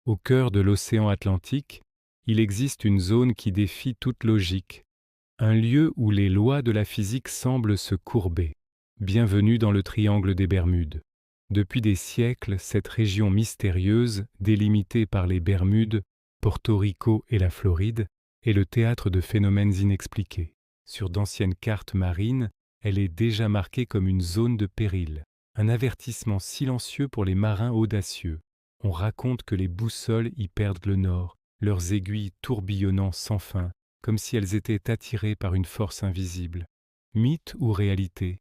Au cœur de l'océan Atlantique, il existe une zone qui défie toute logique, un lieu où les lois de la physique semblent se courber. Bienvenue dans le triangle des Bermudes. Depuis des siècles, cette région mystérieuse, délimitée par les Bermudes, Porto Rico et la Floride, est le théâtre de phénomènes inexpliqués. Sur d'anciennes cartes marines, elle est déjà marquée comme une zone de péril, un avertissement silencieux pour les marins audacieux. On raconte que les boussoles y perdent le nord, leurs aiguilles tourbillonnant sans fin, comme si elles étaient attirées par une force invisible. Mythe ou réalité?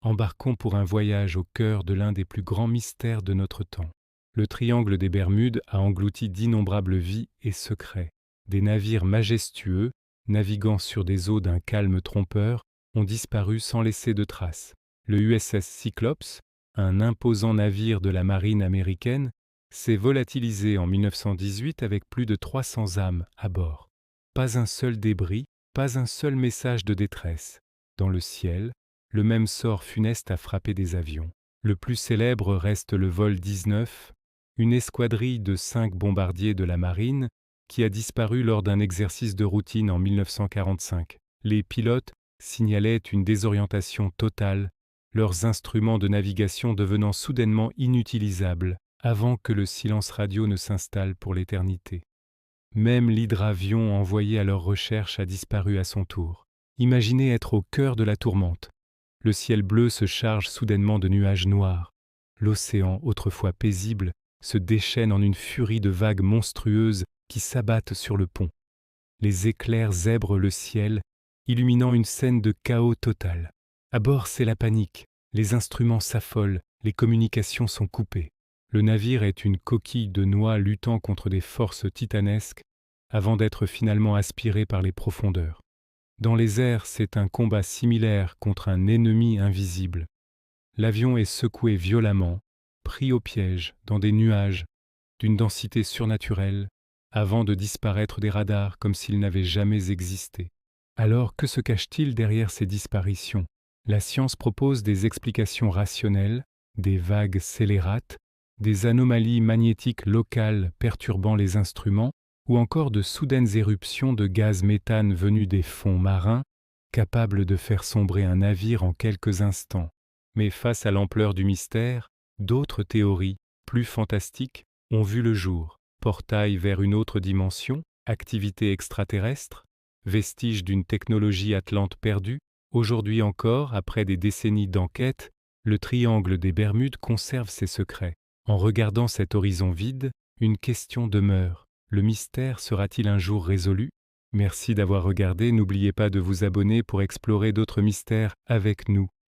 Embarquons pour un voyage au cœur de l'un des plus grands mystères de notre temps. Le triangle des Bermudes a englouti d'innombrables vies et secrets. Des navires majestueux, naviguant sur des eaux d'un calme trompeur, ont disparu sans laisser de traces. Le USS Cyclops, un imposant navire de la marine américaine, s'est volatilisé en 1918 avec plus de 300 âmes à bord. Pas un seul débris, pas un seul message de détresse. Dans le ciel, le même sort funeste a frappé des avions. Le plus célèbre reste le vol 19, une escadrille de 5 bombardiers de la marine qui a disparu lors d'un exercice de routine en 1945. Les pilotes signalaient une désorientation totale, leurs instruments de navigation devenant soudainement inutilisables avant que le silence radio ne s'installe pour l'éternité. Même l'hydravion envoyé à leur recherche a disparu à son tour. Imaginez être au cœur de la tourmente. Le ciel bleu se charge soudainement de nuages noirs. L'océan, autrefois paisible, se déchaîne en une furie de vagues monstrueuses qui s'abattent sur le pont. Les éclairs zèbrent le ciel, illuminant une scène de chaos total. À bord, c'est la panique. Les instruments s'affolent, les communications sont coupées. Le navire est une coquille de noix luttant contre des forces titanesques avant d'être finalement aspiré par les profondeurs. Dans les airs, c'est un combat similaire contre un ennemi invisible. L'avion est secoué violemment, pris au piège dans des nuages d'une densité surnaturelle, avant de disparaître des radars comme s'il n'avait jamais existé. Alors, que se cache-t-il derrière ces disparitions? La science propose des explications rationnelles, des vagues scélérates, des anomalies magnétiques locales perturbant les instruments, ou encore de soudaines éruptions de gaz méthane venus des fonds marins, capables de faire sombrer un navire en quelques instants. Mais face à l'ampleur du mystère, d'autres théories, plus fantastiques, ont vu le jour. Portail vers une autre dimension, activité extraterrestre, vestige d'une technologie atlante perdue. Aujourd'hui encore, après des décennies d'enquête, le triangle des Bermudes conserve ses secrets. En regardant cet horizon vide, une question demeure. Le mystère sera-t-il un jour résolu? Merci d'avoir regardé, n'oubliez pas de vous abonner pour explorer d'autres mystères avec nous.